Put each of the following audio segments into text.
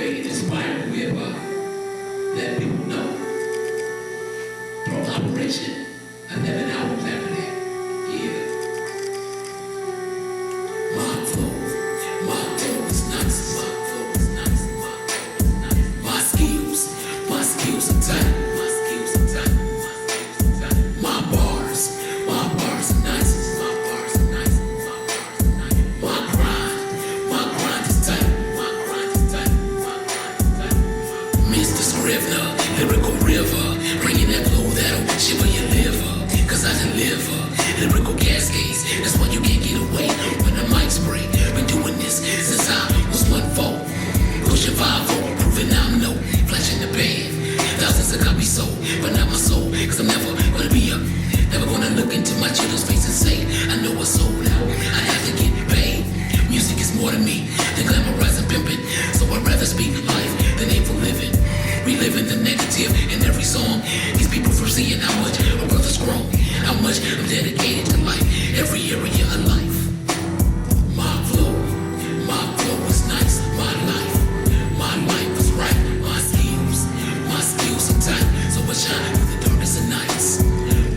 motivate, inspire, with let people know. Pro operation, 11-hour plan for that. Yeah. My flow is nice. My flow is nice. My skills are tight. My skills are tight. My bars are nice. My bars are nice. My grind is tight. My grind is tight. Mr. Scrivener, lyrical river, bringing that flow that'll shiver your liver. Cause I deliver lyrical cascades. That's why you can't get away when the mic spray. Been doing this since I was 1-4. Pushing 5-0, proving I'm no flash in the pan. Thousands of copies sold, but not my soul. Cause I'm never gonna be up. Never gonna look into my children's face and say, I know I sold out. I have to get paid. Music is more to me than glamorizing pimping. So I'd rather speak life than aim for living. Reliving the negative in every song. These people foreseeing how much a brother's grown. How much I'm dedicated to life. Every area of life. My flow is nice. My life is right. My skills are tight. So I shine through the darkest of nights.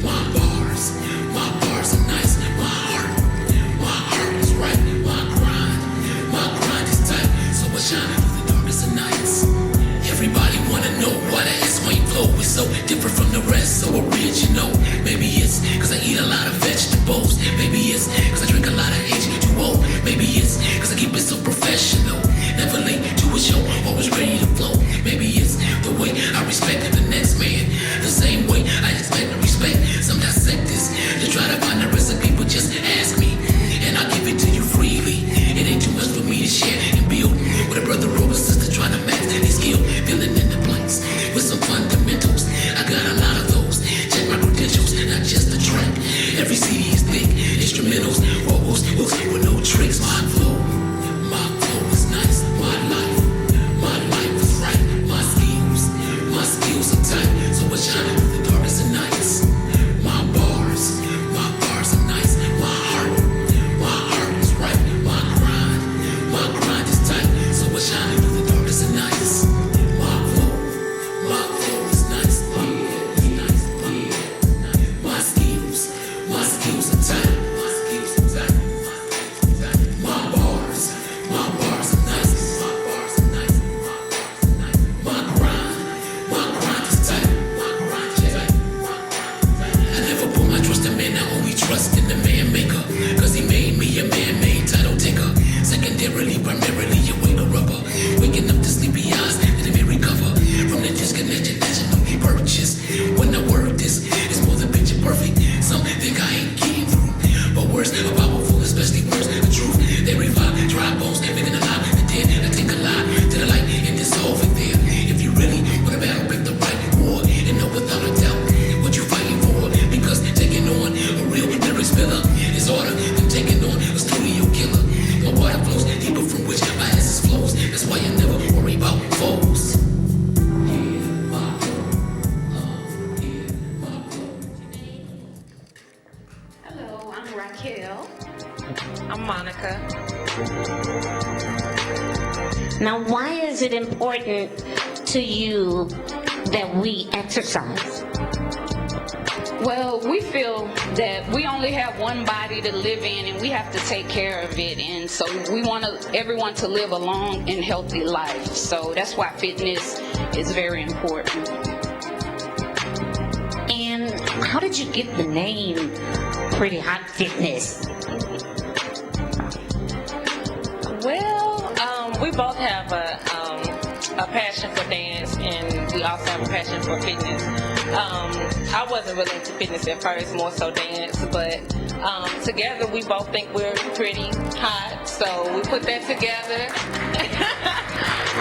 My bars are nice. My heart is right. My grind is tight. So I shine through the darkest of nights. Everybody wanna know why that Swain flow is so different from the rest, so original. Maybe it's cause I eat a lot of vegetables. Maybe it's cause I drink a lot of H2O. Maybe it's cause I keep it so professional. Never late to a show, always ready to flow. Maybe it's the way I respect the next man, the same way I expect to respect some dissectors. To try to find the recipe, but just ask me, and I'll give it to you freely. It ain't too much for me to share and build with a brother or a sister trying to max their skill, filling in the blanks with some fundamentals. I got a lot of those. Check my credentials, not just the track. Every CD is thick, instrumentals, vocals, hooks with no tricks. My flow is nice. My life is right. My skills are tight. So I shine through the darkest of nights. My bars are nice. My heart is right. My grind is tight. So I shine through the darkest of nights. My flow is nice. My skills are tight. My bars are nice. My grind is tight. I never put my trust in man, I only trust in the man maker. Cause he made me a man-made title taker. Secondarily, primarily a waker rubber. Waking up to sleepy eyes, let me recover from the disconnection national purchase. When I work this, it's more than picture perfect. Some think I ain't getting through, but words are powerful, especially words the truth. They revive dry bones, making alive the dead. I take a lie to the light and dissolve it there. If you really want to battle, pick the right war and know without a doubt what you fighting for. Because taking on a real lyric spiller is harder than taking on a studio killer. My water flows deeper from which my essence flows. That's why I never worry about foes. Hello, I'm Raquel. I'm Monica. Now, why is it important to you that we exercise? Well, we feel that we only have one body to live in and we have to take care of it. And so we want everyone to live a long and healthy life. So that's why fitness is very important. And how did you get the name Pretty Hot Fitness? Well, we both have a passion for dance, and we also have a passion for fitness. I wasn't really into fitness at first, more so dance, but together we both think we're pretty hot, so we put that together,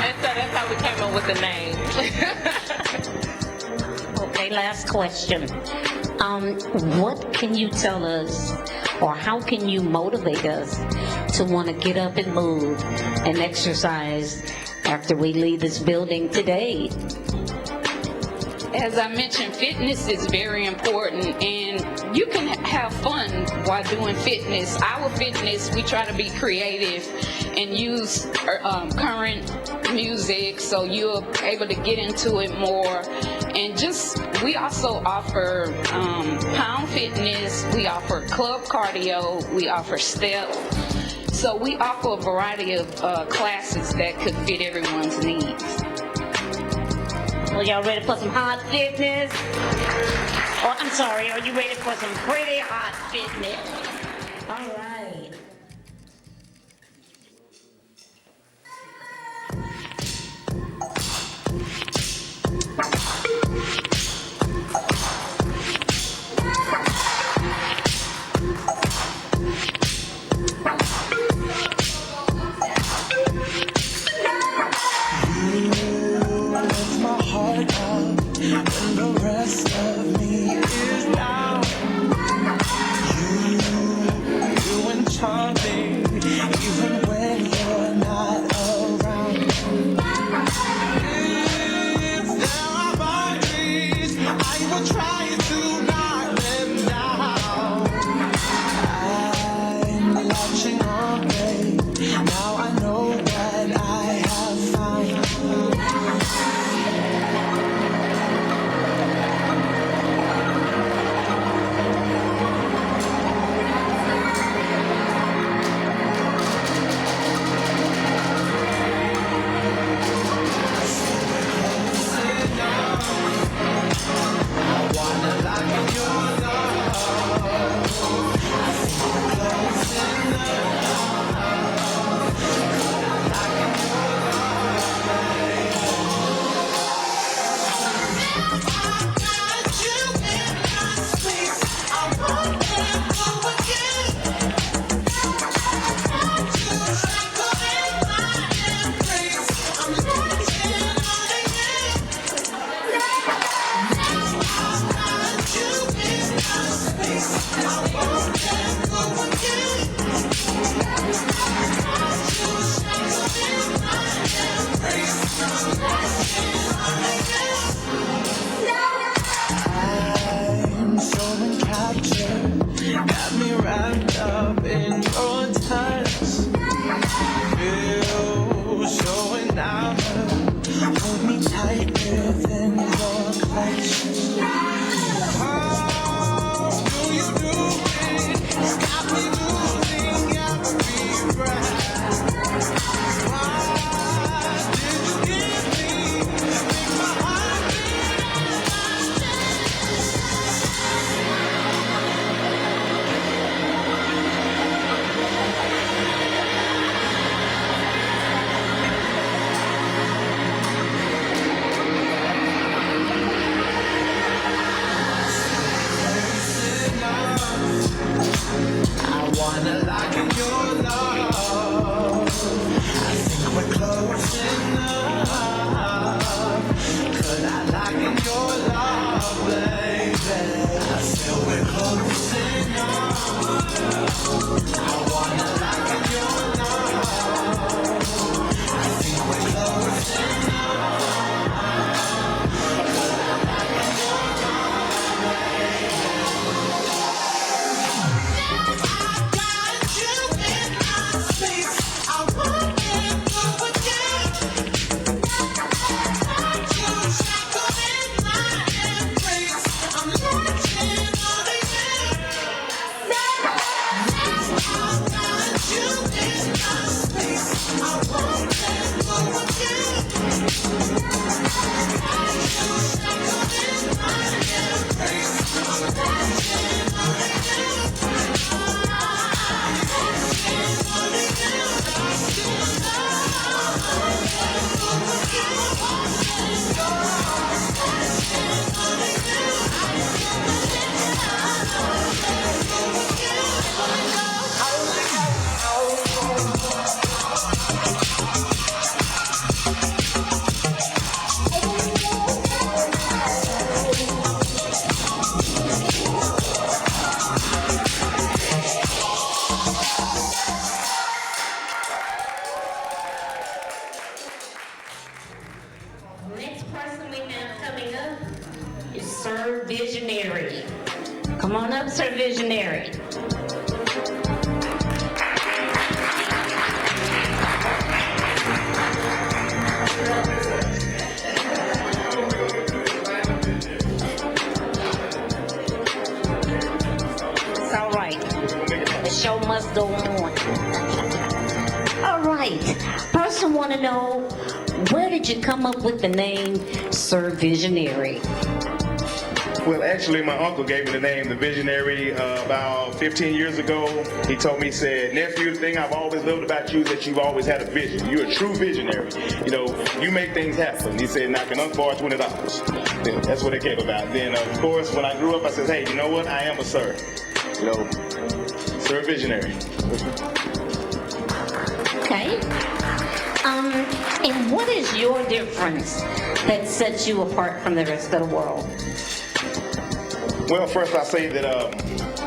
and so that's how we came up with the name. Okay, last question. What can you tell us, or how can you motivate us to want to get up and move and exercise after we leave this building today? As I mentioned, fitness is very important, and you can have fun while doing fitness. Our fitness, we try to be creative and use current music, so you're able to get into it more. And just, we also offer pound fitness, we offer club cardio, we offer step. So we offer a variety of classes that could fit everyone's needs. Well, y'all ready for some hot fitness? Oh, I'm sorry, are you ready for some pretty hot fitness? All right. show must go on. All right. Person want to know, where did you come up with the name Sir Visionary? Well, actually, my uncle gave me the name, the Visionary, about 15 years ago. He told me, he said, nephew, the thing I've always loved about you is that you've always had a vision. You're a true visionary. You know, you make things happen. He said, and I can unforge $20. Yeah, that's what it came about. Then, of course, when I grew up, I said, hey, you know what? I am a sir. You know, Sir Visionary. Okay. And what is your difference that sets you apart from the rest of the world? Well, first I say that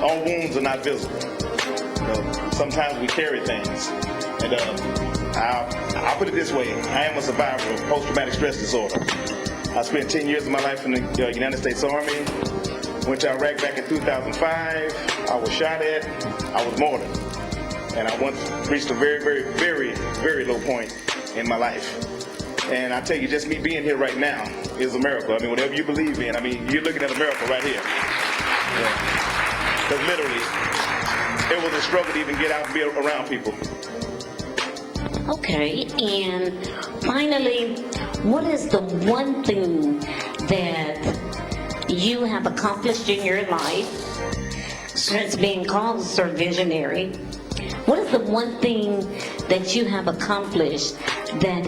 all wounds are not visible. You know, sometimes we carry things. And I'll put it this way. I am a survivor of post-traumatic stress disorder. I spent 10 years of my life in the United States Army. Went to Iraq back in 2005. I was shot at. I was martyred. And I once reached a very, very, very, very low point in my life. And I tell you, just me being here right now is a miracle. I mean, whatever you believe in, I mean, you're looking at a miracle right here. Because literally, it was a struggle to even get out and be around people. Okay, and finally, what is the one thing that you have accomplished in your life since being called Sir Visionary? What is the one thing that you have accomplished that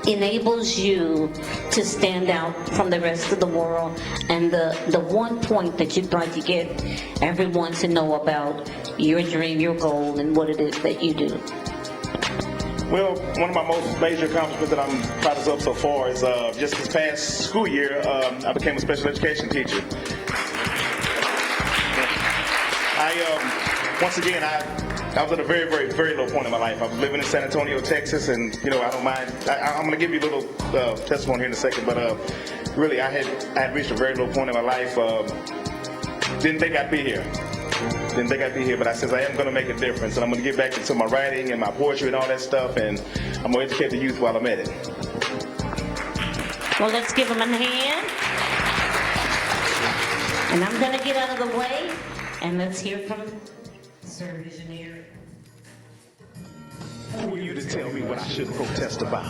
enables you to stand out from the rest of the world, and the one point that you'd like to get everyone to know about your dream, your goal, and what it is that you do? Well, one of my most major accomplishments that I'm proud of so far is just this past school year, I became a special education teacher. Once again, I was at a very, very, very low point in my life. I was living in San Antonio, Texas, and you know, I don't mind. I'm going to give you a little testimony here in a second, but really, I had reached a very low point in my life. Didn't think I'd be here. But I said I am going to make a difference, and I'm going to get back into my writing and my poetry and all that stuff, and I'm going to educate the youth while I'm at it. Well, let's give them a hand. And I'm going to get out of the way, and let's hear from Sir Visionary. Who are you to tell me what I should protest about?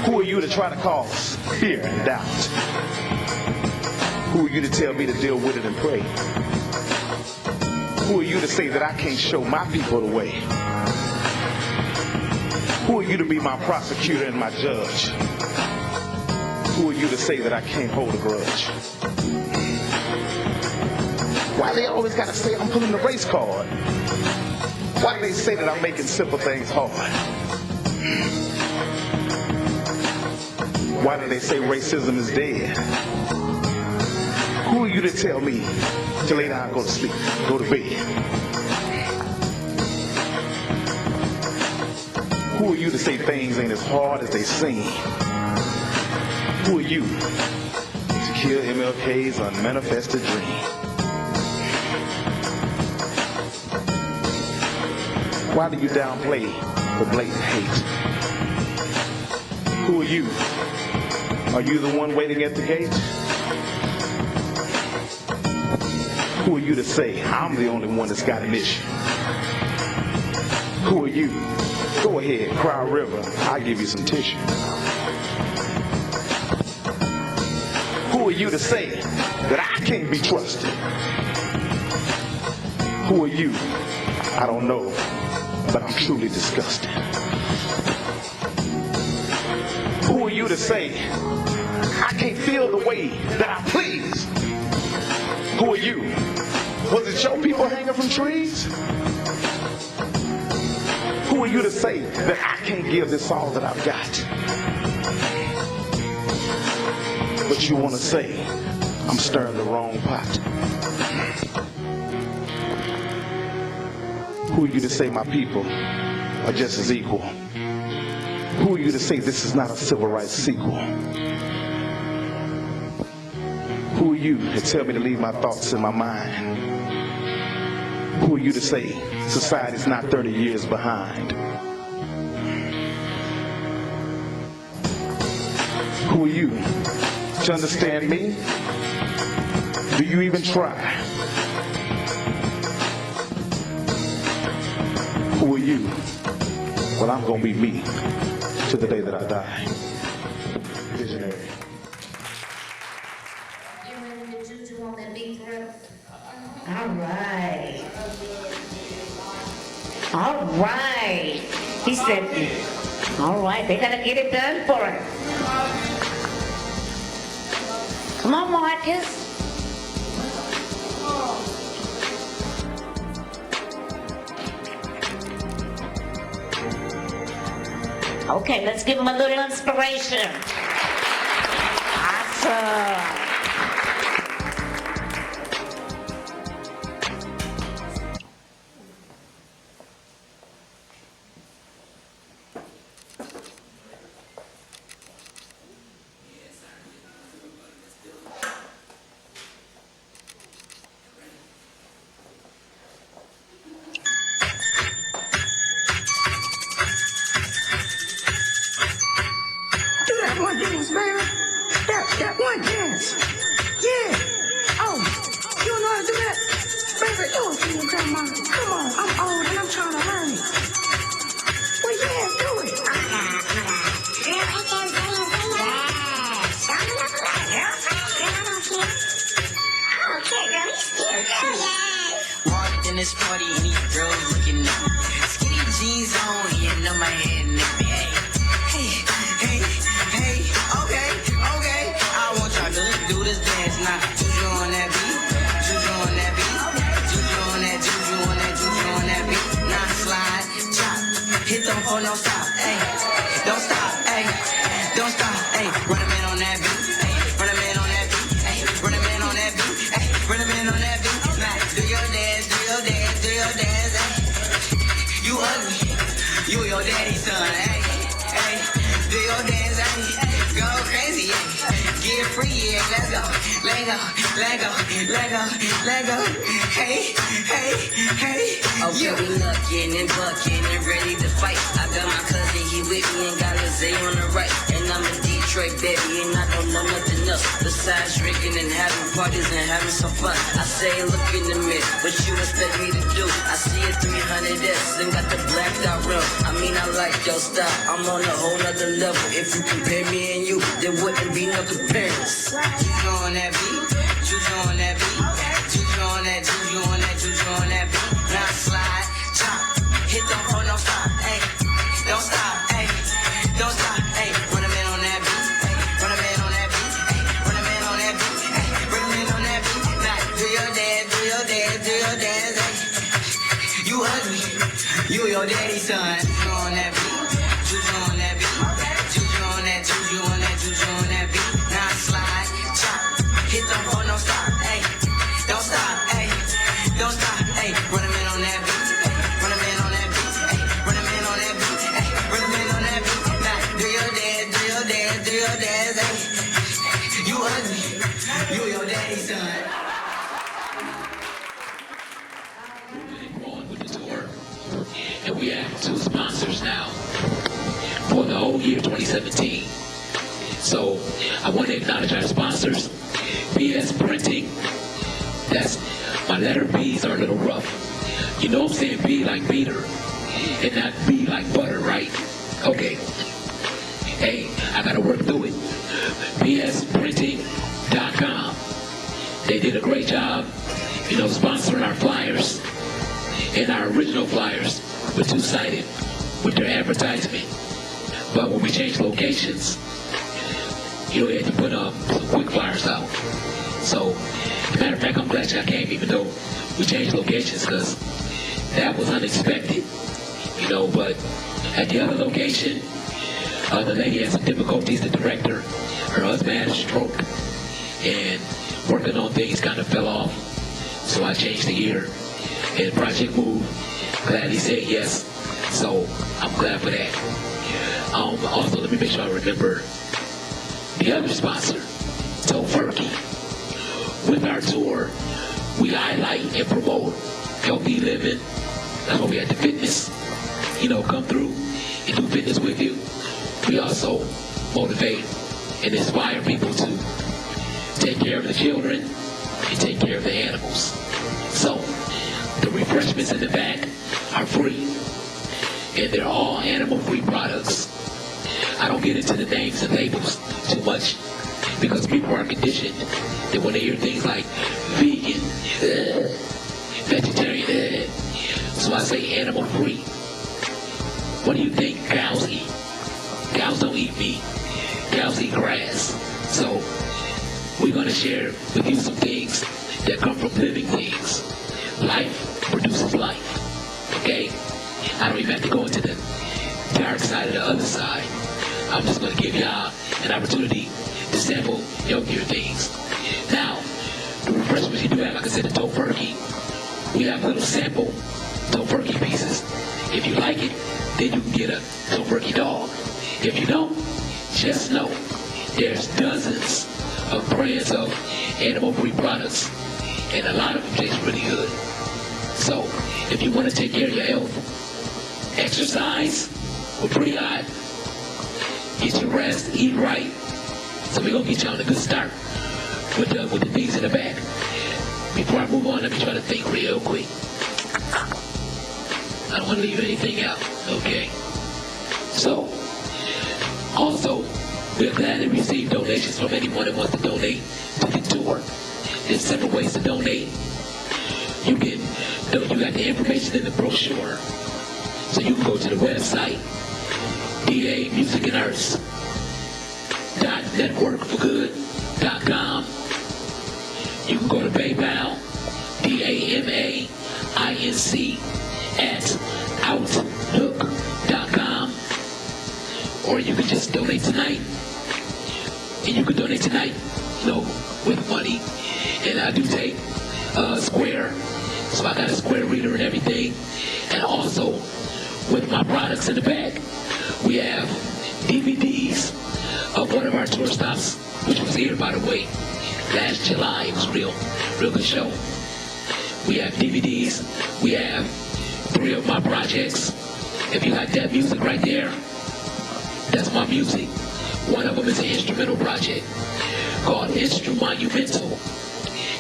Who are you to try to cause fear and doubt? Who are you to tell me to deal with it and pray? Who are you to say that I can't show my people the way? Who are you to be my prosecutor and my judge? Who are you to say that I can't hold a grudge? Why they always gotta say I'm pulling the race card? Why do they say that I'm making simple things hard? Why do they say racism is dead? Who are you to tell me to lay down, go to sleep, go to bed? Who are you to say things ain't as hard as they seem? Who are you to kill MLK's unmanifested dream? Why do you downplay the blatant hate? Who are you? Are you the one waiting at the gate? Who are you to say I'm the only one that's got an issue? Who are you? Go ahead, cry a river, I'll give you some tissue. Who are you to say that I can't be trusted? Who are you? I don't know, but I'm truly disgusted. Who are you to say I can't feel the way that I please? Who are you? Was it your people hanging from trees? Who are you to say that I can't give this all that I've got? But you want to say I'm stirring the wrong pot. Who are you to say my people are just as equal? Who are you to say this is not a civil rights sequel? Who are you to tell me to leave my thoughts in my mind? Who are you to say society's not 30 years behind? Who are you to understand me? Do you even try? Who are you? Well, I'm going to be me to the day that I die. Visionary. You ready to juju on that beat throat? All right. All right. He said, all right, they gotta get it done for him. Come on, Marcus. Okay, let's give him a little inspiration. Awesome. One dance, baby. That one dance. Yeah. Oh, you know how to do that? Baby, do it for your grandma. Come on, I'm old and I'm trying to learn it. Well, yeah, do it. Walked in this party and these girls looking at me. Skinny jeans on, you know my head in the bag. Hey, okay. I want y'all to do this dance now. Juju on that beat, juju on that beat, juju on that, juju on that, juju on that beat. Now slide, chop, hit them for no stop, hey. Don't stop, hey. Don't stop, hey. Run a man on that beat, hey. Run a man on that beat, hey. Run a man on that beat, hey. Run a man on that beat. Now do your dance, do your dance, do your dance, hey. You ugly, you your daddy's son, hey. Do your dance, ay, go crazy, ay. Get free, yeah, let's go. Let go. Hey. Okay, we knuckin' and buckin' and ready to fight. I got my cousin, he with me and got Lizzie on the right. And I'm a Detroit baby and I don't know nothing else besides drinking and having parties and having some fun. I say look in the mirror, what you expect me to do? I see a 300S and got the blacked out rim. I mean I like your style, I'm on a whole nother level. If you compare me and you, there wouldn't be no comparison. Juju on that beat, juju on that beat, juju on that, juju on that, juju on that beat. Now slide, chop, hit them for no stop, hey. Don't stop, hey. Don't stop, hey. Run a man on that beat, hey. Run a man on that beat, hey. Run a man on that beat, hey. Run a man on that beat. Now do your dance, do your dance, do your dance, hey. You ugly, you your daddy's son. Juju on that beat, juju on that beat, juju on that, juju on that, juju on that beat. Now slide, chop, hit them for no stop, hey. Don't stop, hey. Don't stop, hey. Run a man on that beat, hey. Run a man on that beat, hey. Run a man on that beat, hey. Run a man on that beat. Now do your dance, do your dance, do your dance, hey. You ugly, you your daddy's son. Going with the tour, and we have 2 sponsors now for the whole year 2017. So I want to acknowledge our sponsors. BS Printing. That's my letter B's are a little rough. You know I'm saying B like beater and not B like butter, right? Okay. Hey, I gotta work through it. BSPrinting.com. They did a great job, sponsoring our flyers. And our original flyers were 2-sided with their advertisement. But when we changed locations, they had to put some quick flyers out. So, as a matter of fact, I'm glad y'all came, even though we changed locations, because that was unexpected. But at the other location, the lady had some difficulties, the director. Her husband had a stroke, and working on things kind of fell off. So I changed the year, and the project moved. Glad he said yes. So I'm glad for that. Also, let me make sure I remember the other sponsor, Tofurkey. With our tour, we highlight and promote healthy living. That's why we had the fitness, come through and do fitness with you. We also motivate and inspire people to take care of the children and take care of the animals. So, the refreshments in the back are free. and they're all animal-free products. I don't get into the names and labels too much because people are conditioned that when they hear things like vegan, vegetarian, so I say animal-free. What do you think cows eat? Cows don't eat meat. Cows eat grass. So we're going to share with you some things that come from living things. Life produces life. Okay? I don't even have to go into the dark side or the other side. I'm just going to give y'all an opportunity to sample healthier things. Now, the refreshments you do have, like I said, the tofurkey. We have little sample tofurkey pieces. If you like it, then you can get a tofurkey dog. If you don't, just know there's dozens of brands of animal-free products, and a lot of them taste really good. So, if you want to take care of your health, exercise, we're pretty hot. Get your rest, eat right. So we're going to get you on a good start with the things in the back. Before I move on, let me try to think real quick. I don't want to leave anything out. Okay. So, also, we're glad to receive donations from anyone that wants to donate to the tour. There's several ways to donate. You got the information in the brochure. So you can go to the website, damusicandarts.networkforgood.com. You can go to PayPal, DAMAINC@outlook.com. Or you can just donate tonight. And you can donate tonight, with money. And I do take Square. So I got a Square reader and everything. And also, with my products in the back, we have DVDs of one of our tour stops, which was here, by the way, last July. It was real good show. We have DVDs. We have 3 of my projects. If you like that music right there, that's my music. One of them is an instrumental project called Instrumental,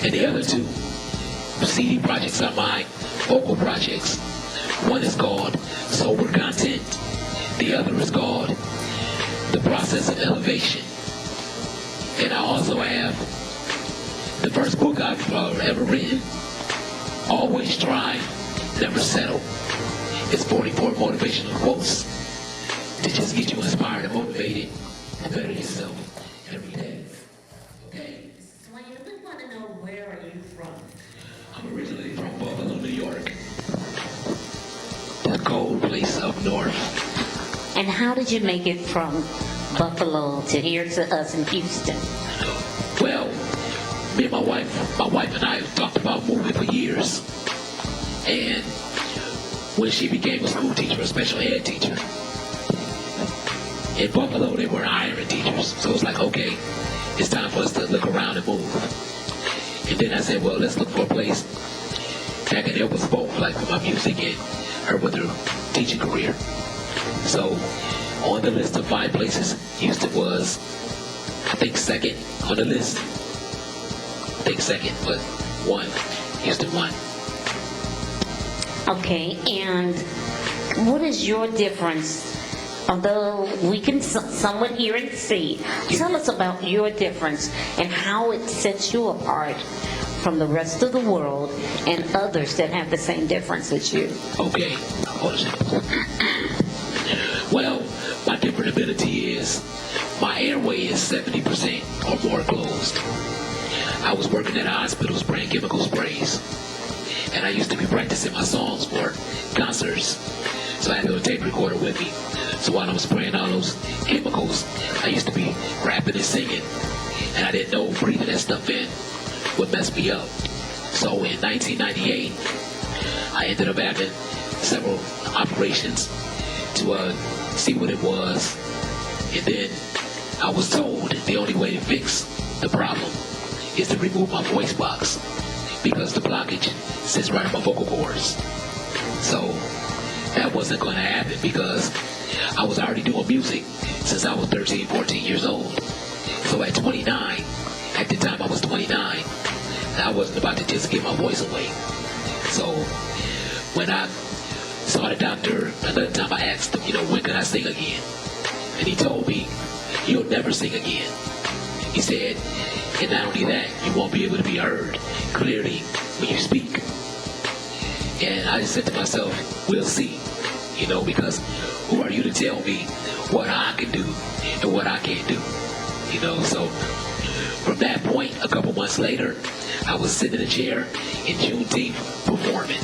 and the other 2 CD projects are my vocal projects. One is called Sober Content. The other is called The Process of Elevation. And I also have the first book I've ever written, Always Try, Never Settle. It's 44 motivational quotes to just get you inspired and motivated to better yourself every day. Okay? Swain, we want to know, where are you from? I'm originally from Buffalo, New York. The cold place up north. And how did you make it from Buffalo to here to us in Houston? Well, me and my wife and I have talked about moving for years. And when she became a school teacher, a special ed teacher, in Buffalo they weren't hiring teachers. So it was like, okay, it's time for us to look around and move. And then I said, well, let's look for a place that can help us both, like with my music and her with her teaching career. So on the list of 5 places, Houston was, I think, second on the list. I think second, but Houston won. Okay, and what is your difference? Although we can somewhat hear and see, tell us about your difference and how it sets you apart from the rest of the world and others that have the same difference as you. Okay. Well, my different ability is my airway is 70% or more closed. I was working at a hospital spraying chemical sprays. And I used to be practicing my songs for concerts. So I had a little tape recorder with me. So while I'm spraying all those chemicals, I used to be rapping and singing. And I didn't know breathing that stuff in would mess me up. So in 1998, I ended up having several operations to see what it was. And then I was told the only way to fix the problem is to remove my voice box, because the blockage sits right on my vocal cords. So that wasn't going to happen because I was already doing music since I was 13, 14 years old. So at 29, at the time I was 29, I wasn't about to just give my voice away. So when I Saw the doctor. Another time I asked him, when can I sing again? And he told me, you'll never sing again. He said, and not only that, you won't be able to be heard clearly when you speak. And I just said to myself, we'll see, because who are you to tell me what I can do and what I can't do? So from that point, a couple months later, I was sitting in a chair in Juneteenth performing.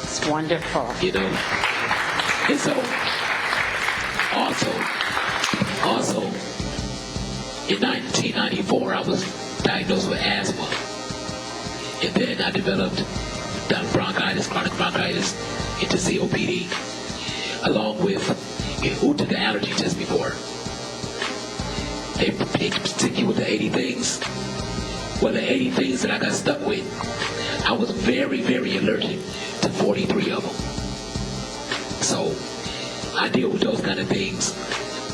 It's wonderful. And so also in 1994, I was diagnosed with asthma. And then I developed bronchitis, chronic bronchitis, into COPD, along with who took the allergy test before. They stick you with the 80 things. Well, the 80 things that I got stuck with, I was very, very allergic to 43 of them. So I deal with those kind of things,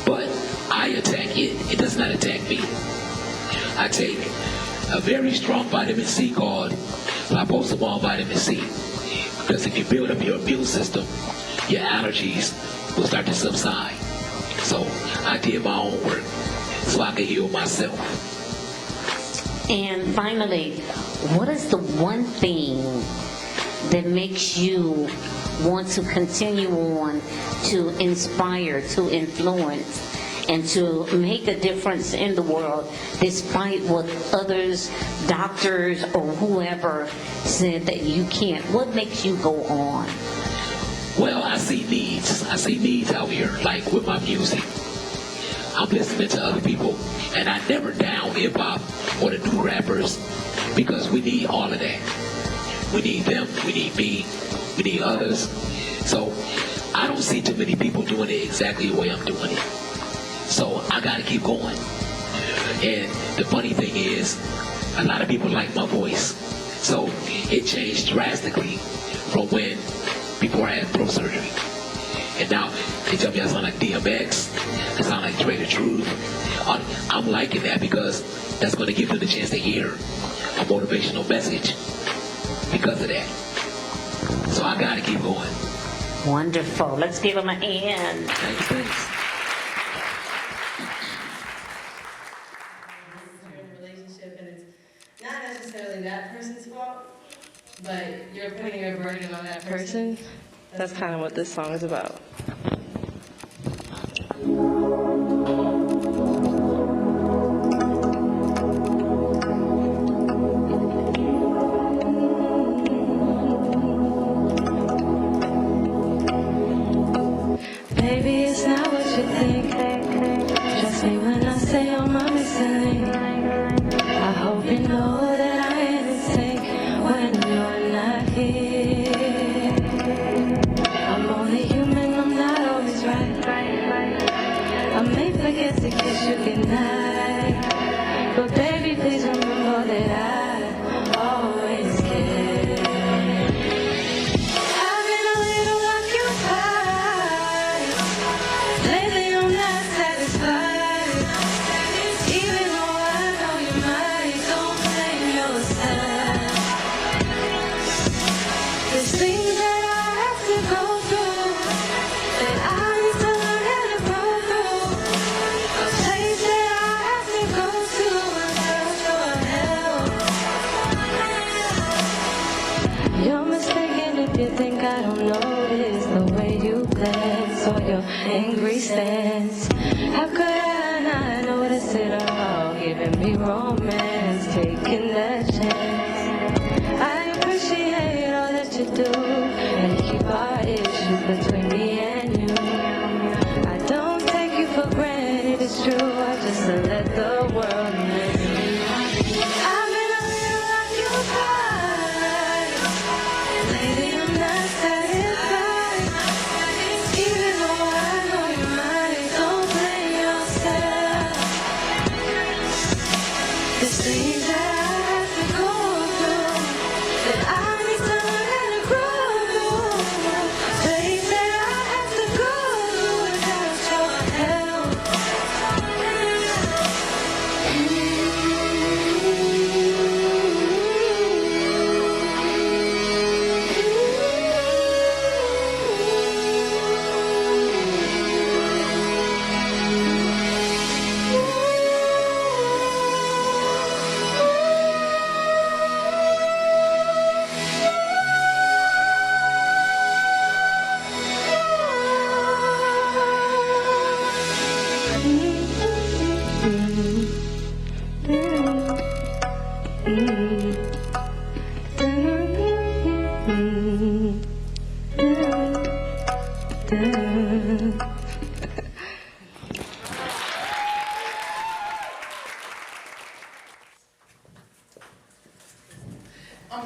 but I attack it. It does not attack me. I take a very strong vitamin C called liposomal vitamin C, because if you build up your immune system, your allergies will start to subside. So I did my own work so I could heal myself. And finally, what is the one thing that makes you want to continue on to inspire, to influence, and to make a difference in the world despite what others, doctors, or whoever said that you can't? What makes you go on? Well, I see needs. I see needs out here, like with my music. I'm listening to other people, and I never down hip-hop or the new rappers, because we need all of that. We need them, we need me, we need others. So I don't see too many people doing it exactly the way I'm doing it. So I gotta keep going. And the funny thing is, a lot of people like my voice. So it changed drastically from when, before I had throat surgery. And now they tell me I sound like DMX, I sound like Dre the Truth. I'm liking that because that's gonna give them the chance to hear a motivational message because of that. So I gotta keep going. Wonderful. Let's give them a hand. Thanks. Relationship, and it's not necessarily that person's fault, but you're putting a burden on that person. That's kind of what this song is about. Baby, it's not what you think. Trust me when I say I'm a missing. I hope you know that I ain't in sync when you're not here. I'm only human, I'm not always right. I may forget to kiss you goodnight, but baby, please remember that I always care. I've been a little occupied. Lately I'm not satisfied. Even though I know you might, don't blame yourself. There's things that I have to go through, that I need to learn how to go through. A place that I have to go to and ask for help. You're mistaken if you think I don't notice the way you glance or your angry stance. How could I not notice it all? Giving me romance, taking that chance. I appreciate all that you do, and keep our issues between me and you. I don't take you for granted, it's true. I just let the world miss me. I've been a little occupied. Lately I'm not satisfied. Even though I know you might, don't blame yourself. There's things that I have to go through, that I need to learn how to grow through. Things that I I'm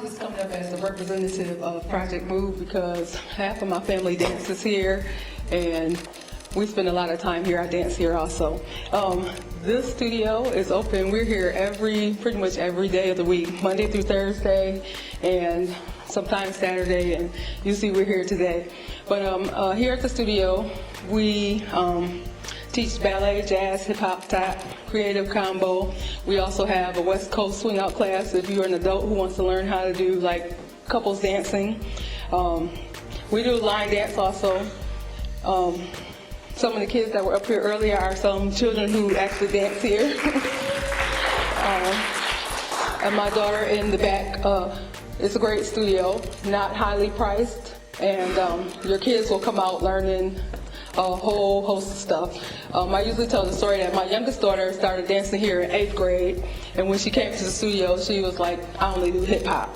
just coming up as a representative of Project Move because half of my family dances here, and we spend a lot of time here. I dance here also. This studio is open. We're here pretty much every day of the week, Monday through Thursday, and sometimes Saturday, and you see we're here today. But here at the studio, we teach ballet, jazz, hip-hop, tap, creative combo. We also have a West Coast swing out class if you're an adult who wants to learn how to do like couples dancing. We do line dance also. Some of the kids that were up here earlier are some children who actually dance here. And my daughter in the back, it's a great studio, not highly priced, and your kids will come out learning a whole host of stuff. I usually tell the story that my youngest daughter started dancing here in 8th grade, and when she came to the studio, she was like, I only do hip hop.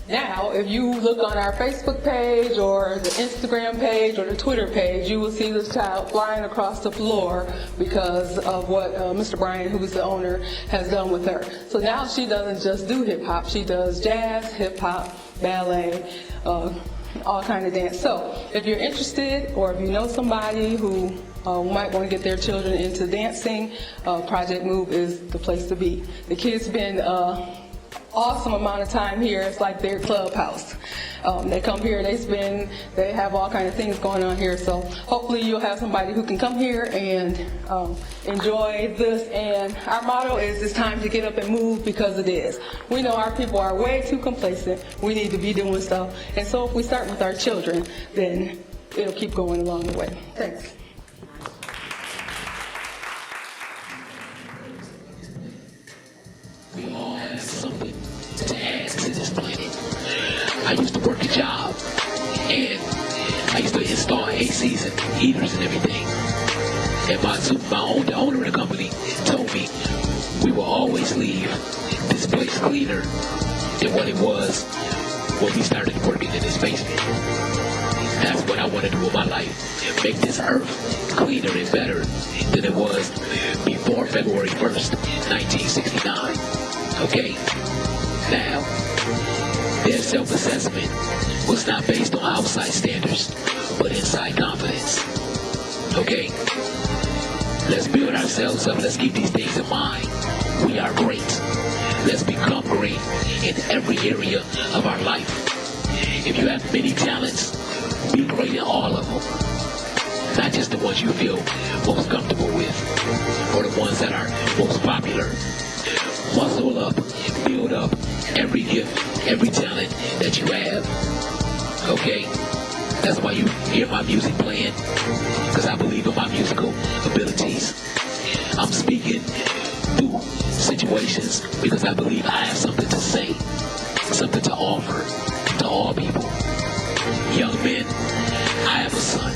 Now, if you look on our Facebook page or the Instagram page or the Twitter page, you will see this child flying across the floor because of what Mr. Bryan, who is the owner, has done with her. So now she doesn't just do hip hop, she does jazz, hip hop, ballet, all kind of dance. So if you're interested, or if you know somebody who might want to get their children into dancing, Project Move is the place to be. The kids spend awesome amount of time here. It's like their clubhouse. They come here, they have all kinds of things going on here. So hopefully you'll have somebody who can come here and enjoy this. And our motto is, it's time to get up and move, because it is. We know our people are way too complacent. We need to be doing stuff. And so if we start with our children, then it'll keep going along the way. Thanks. We all have something to add to this planet. I used to work a job, and I used to install ACs and heaters and everything. And the owner of the company told me we will always leave this place cleaner than what it was when we started working in this basement. That's what I want to do with my life. Make this earth cleaner and better than it was before February 1st, 1969. Okay? Now, their self-assessment was not based on outside standards, but inside confidence. Okay? Let's build ourselves up. Let's keep these things in mind. We are great. Let's become great in every area of our life. If you have many talents, be great in all of them. Not just the ones you feel most comfortable with, or the ones that are most popular. Muscle up, build up every gift, every talent that you have. Okay? That's why you hear my music playing, because I believe in my musical abilities. I'm speaking through situations because I believe I have something to say, something to offer to all people. Young men, I have a son.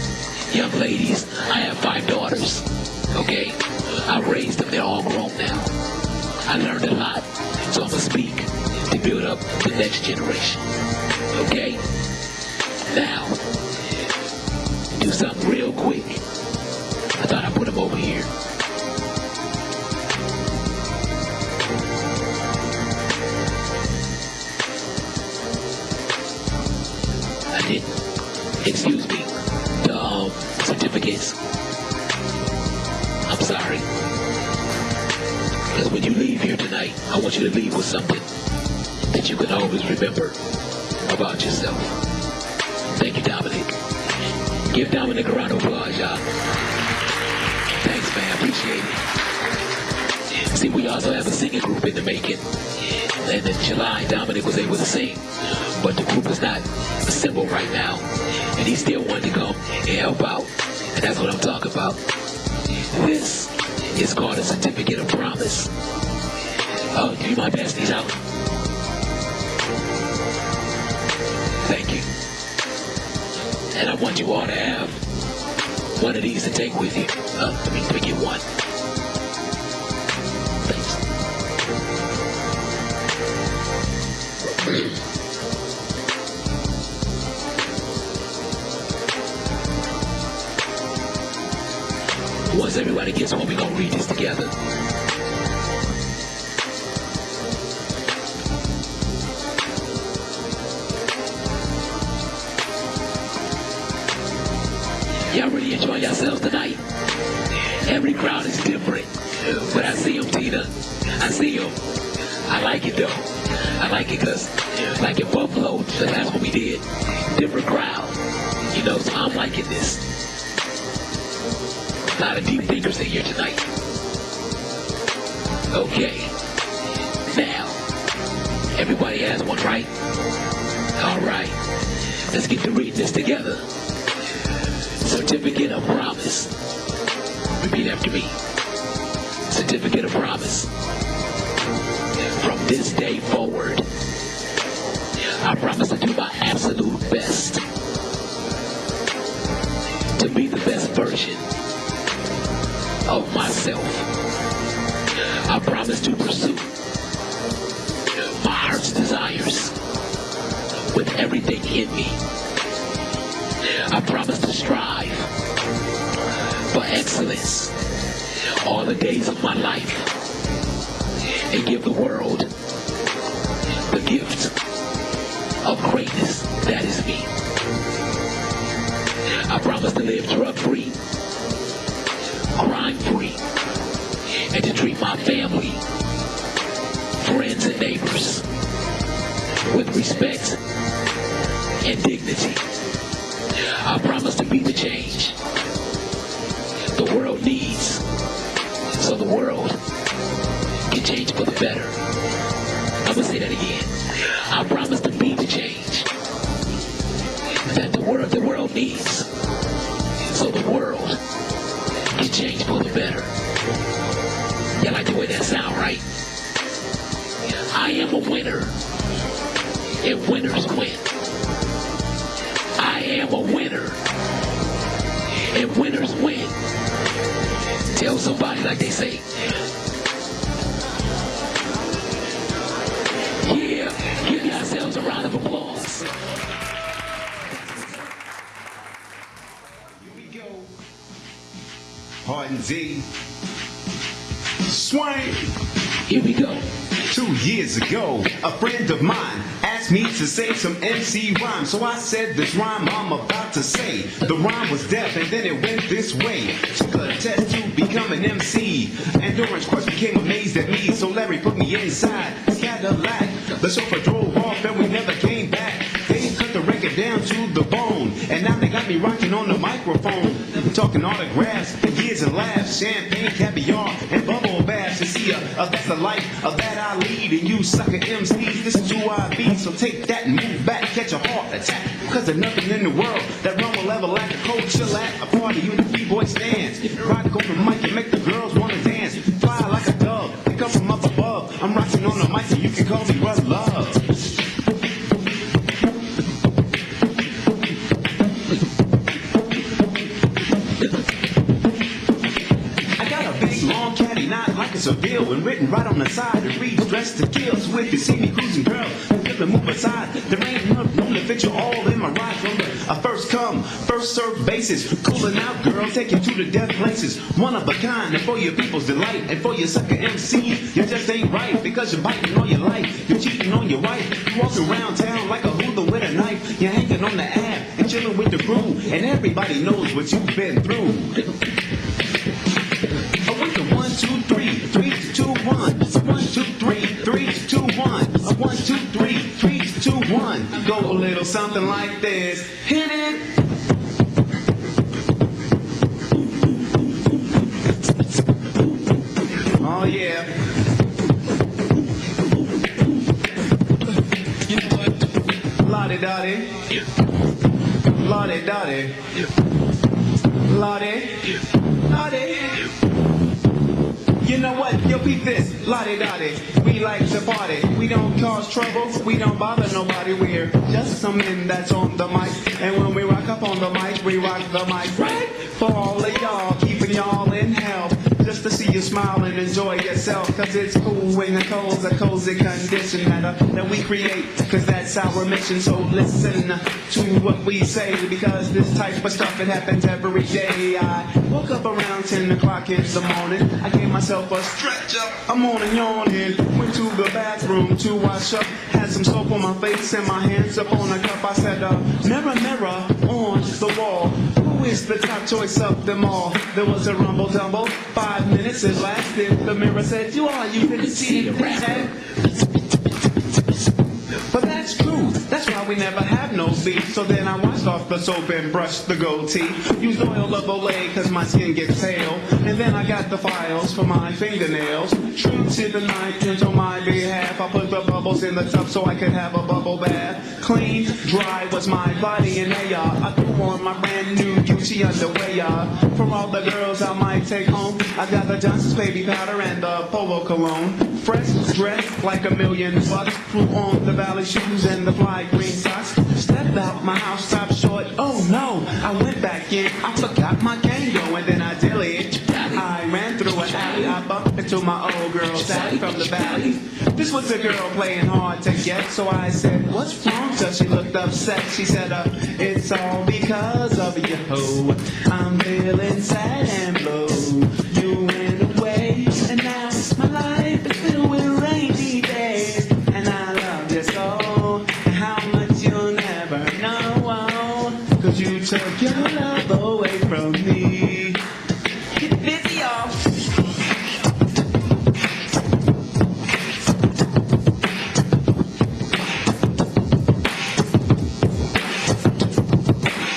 Young ladies, I have 5 daughters. Okay? I raised them, they're all grown now. I learned a lot, so I'm going to speak to build up the next generation. Okay? Now, do something real quick. I thought I'd put them over here. I didn't. Excuse me. The certificates. I'm sorry. Because when you leave here tonight, I want you to leave with something that you can always remember about yourself. Thank you, Dominic. Give Dominic a round of applause, y'all. Thanks, man. Appreciate it. See, we also have a singing group in the making. And in July, Dominic was able to sing, but the group is not assembled right now. And he still wanted to come and help out. And that's what I'm talking about. This is called a certificate of promise. Oh, do you mind passing these out? Thank you. And I want you all to have one of these to take with you. Let me get one. Thanks. Once everybody gets home, we gonna read this together. Y'all really enjoy yourselves tonight? Every crowd is different, but I see them, Tina. I see them. I like it though. I like it because, like in Buffalo, that's what we did. Different crowd. You know, so I'm liking this. A lot of deep thinkers in here tonight. Okay. Now, everybody has one, right? All right. Let's get to reading this together. Certificate of promise. Repeat after me. Certificate of promise. From this day forward, I promise to do my absolute best to be the best version of myself. I promise to pursue my heart's desires with everything in me. I promise to strive for excellence all the days of my life and give the world the gift of greatness that is me. I promise to live drug-free, crime-free, and to treat my family, friends, and neighbors with respect and dignity. I promise to be the change the world needs so the world can change for the better. I'm going to say that again. I promise to be the change that the world needs so the world can change for the better. You like the way that sound, right? I am a winner, and winners win. I am a winner, and winners win. Tell somebody like they say. Yeah, give yourselves a round of applause. Here we go. Hard and Z. Swain. Here we go. 2 years ago, a friend of mine asked me to say some MC rhyme. So I said this rhyme I'm about to say. The rhyme was deaf and then it went this way. Took a test to become an MC. And Orange Crush became amazed at me. So Larry put me inside his Cadillac. The chauffeur drove off and we never came back. They cut the record down to the bone. And now they got me rocking on the microphone. Talking autographs, years and laughs, champagne, caviar, and bubble baths. You see, that's the life that I lead. And you sucker MCs, this is who I be. So take that and move back, catch a heart attack. Cause there's nothing in the world that run will ever lack a cold chill at a party. You and the B-boy stands. Rock on the mic and make the girls wanna dance. Fly like a dove, they come from up above. I'm rocking on the mic and you can call me Brother Love. A bill and written right on the side. It reads dressed to kill. So if you see me cruising, girl, flip and move aside. There ain't enough room to fit you all in my ride. From a first come, first serve basis. Cooling out, girl, take you to the death places. One of a kind, and for your people's delight. And for your sucker MC, you just ain't right. Because you're biting all your life. You're cheating on your wife. You walking around town like a hoodoo with a knife. You're hanging on the app and chilling with the crew. And everybody knows what you've been through. 1, 2, 3, 3, 2, 1. 1, 2, 3, 3, 2, 1. 1, 2, 3, 3, 2, 1. Go a little something like this. Hit it. Oh yeah. La-di-da-di. La-di-da-di. La-di. La-di. You know what? Yo, peep this. La-di-da-di. We like to party. We don't cause trouble. We don't bother nobody. We're just some men that's on the mic. And when we rock up on the mic, we rock the mic right for all of y'all, keeping y'all in health. Just to see you smile. smile and enjoy yourself, cause it's cool when the cold's a cozy condition that we create, cause that's our mission. So listen to what we say, because this type of stuff, it happens every day. I woke up around 10 o'clock in the morning. I gave myself a stretch up, I'm on and yawning. Went to the bathroom to wash up, had some soap on my face and my hands up on a cup. I said, mirror, mirror on the wall, who is the top choice of them all? There was a rumble tumble, 5 minutes it lasted. The mirror said, you couldn't see the rap. But that's true, that's why we never have no beef. So then I washed off the soap and brushed the goatee. Used oil of Olay cause my skin gets pale. And then I got the files for my fingernails. True to the night on my behalf. I put the bubbles in the tub so I could have a bubble bath. Clean, dry was my body and hair. I threw on my brand new Gucci underwear. For all the girls I might take home, I got the Johnson's baby powder and the Polo cologne. Fresh dressed like $1,000,000. Flew on the Valley shoes and the fly green socks. Stepped out my house, stopped short. Oh no, I went back in. I forgot my Kango and then I dillied. I ran through an alley. I bumped into my old girl, Sally from the valley. This was a girl playing hard to get, so I said, what's wrong? So she looked upset. She said, it's all because of you. I'm feeling sad and blue. You went away, and now my life is filled with rainy days. And I love you so, and how much you'll never know. Cause you took your love away from me. Get busy, y'all.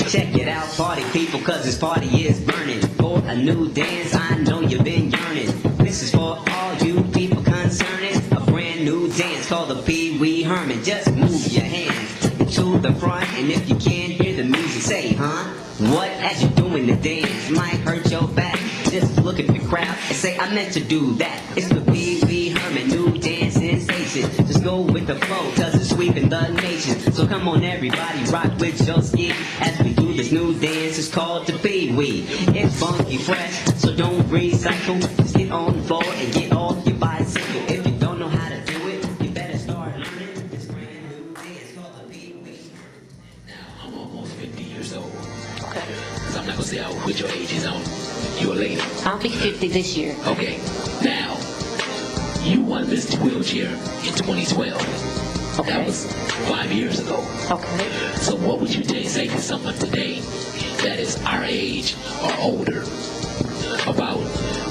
Check it out, party people, cause this party is burning. For a new dance, I know you've been yearning. This is for all you people concerning. A brand new dance called the Pee Wee Herman. Just move your hands to the front, and if you can't hear the music, say, huh? What? As you're doing the dance, might hurt your back. Just look at the crowd and say, I meant to do that. It's the Pee Wee Herman new dance sensation. Just go with the flow, cause it's sweeping the nation. So come on everybody, rock with your skin as we do this new dance. It's called the Pee Wee. It's funky fresh, so don't recycle. Just get on the floor and get off your bicycle. If you don't know how to do it, you better start learning this brand new dance called the Pee Wee. Now, I'm almost 50 years old. Okay. Cause I'm not gonna say what your age is on. You're a lady. I'll be 50 this year. Okay. Now, you won Mr. Wheelchair in 2012. Okay. That was 5 years ago. Okay. So what would you say to someone today that is our age or older about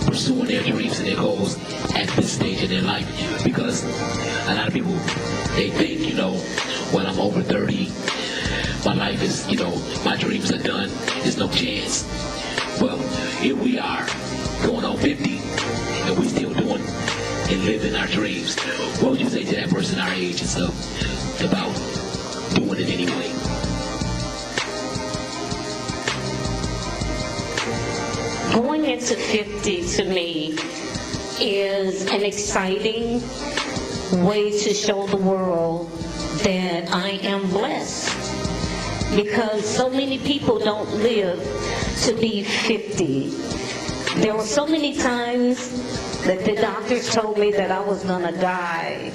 pursuing their dreams and their goals at this stage in their life? Because a lot of people, they think, when I'm over 30, my life is, my dreams are done. There's no chance. Well, here we are, going on 50, and we still doing and living our dreams. What would you say to that person our age and stuff about doing it anyway? Going into 50 to me is an exciting way to show the world that I am blessed. Because so many people don't live to be 50. There were so many times that the doctors told me that I was gonna die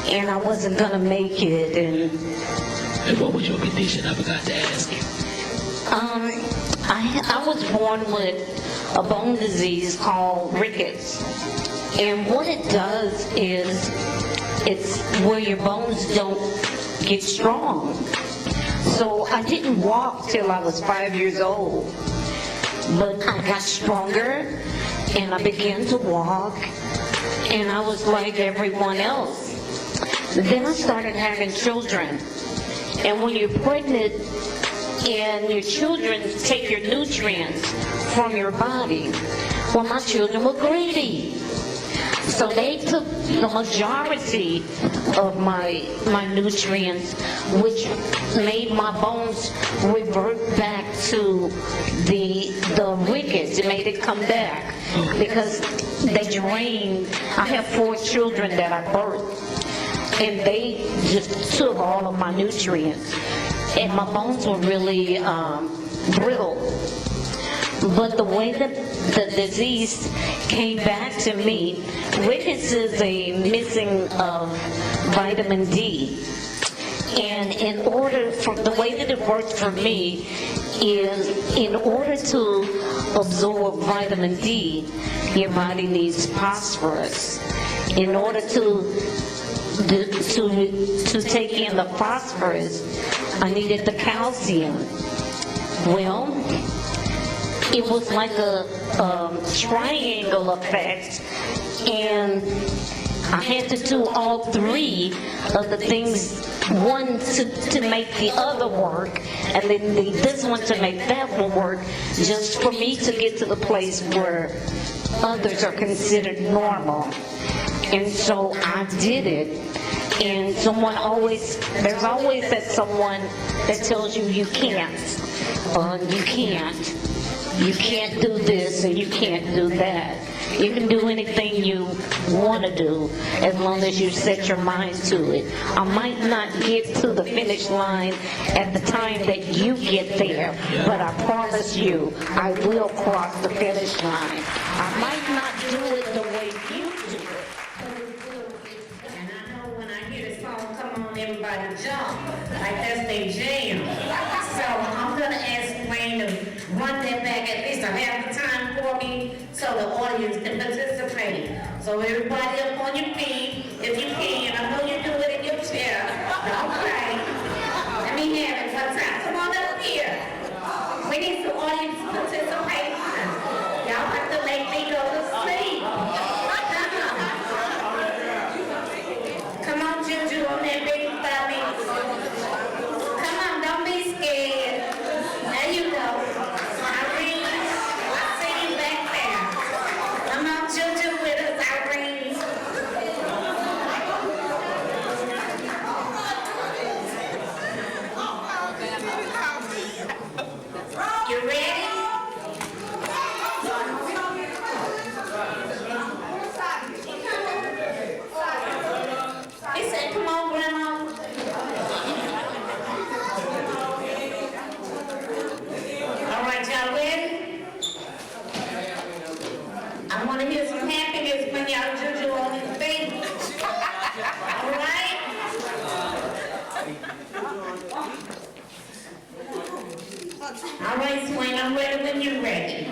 and I wasn't gonna make it. And what was your condition? I forgot to ask you. I was born with a bone disease called rickets. And what it does is it's where your bones don't get strong. So I didn't walk till I was 5 years old, but I got stronger and I began to walk and I was like everyone else. Then I started having children, and when you're pregnant and your children take your nutrients from your body, well, my children were greedy. So they took the majority of my nutrients, which made my bones revert back to the rickets. It made it come back because they drained. I have 4 children that I birthed, and they just took all of my nutrients, and my bones were really brittle. But the way that the disease came back to me, witness is a missing of vitamin D. And in order for the way that it worked for me is in order to absorb vitamin D, your body needs phosphorus. In order to take in the phosphorus, I needed the calcium. Well, it was like a triangle effect, and I had to do all three of the things, one to make the other work, and then this one to make that one work, just for me to get to the place where others are considered normal. And so I did it. And there's always that someone that tells you you can't, you can't do this and you can't do that. You can do anything you want to do as long as you set your mind to it. I might not get to the finish line at the time that you get there, but I promise you I will cross the finish line. I might not do it the way you do it. And I know when I hear the song come on, everybody jump, like that's their jam. So I'm gonna ask Wayne to run that back at least a half the time for me so the audience can participate. So everybody up on your feet, if you can. I know you do it in your chair. Okay. Let me have it one time. Come on up here. We need some audience participation. Y'all have to make me go to sleep. Come on, Juju, on that big belly. Come on, don't be scared. There you go. Irene, I see you back there. Come on, Juju with us, Irene. You ready? He said, come on, Grandma. All right, y'all ready? I want to hear some happiness when y'all Juju on his feet. All right? All right, Swain, I'm ready when you're ready.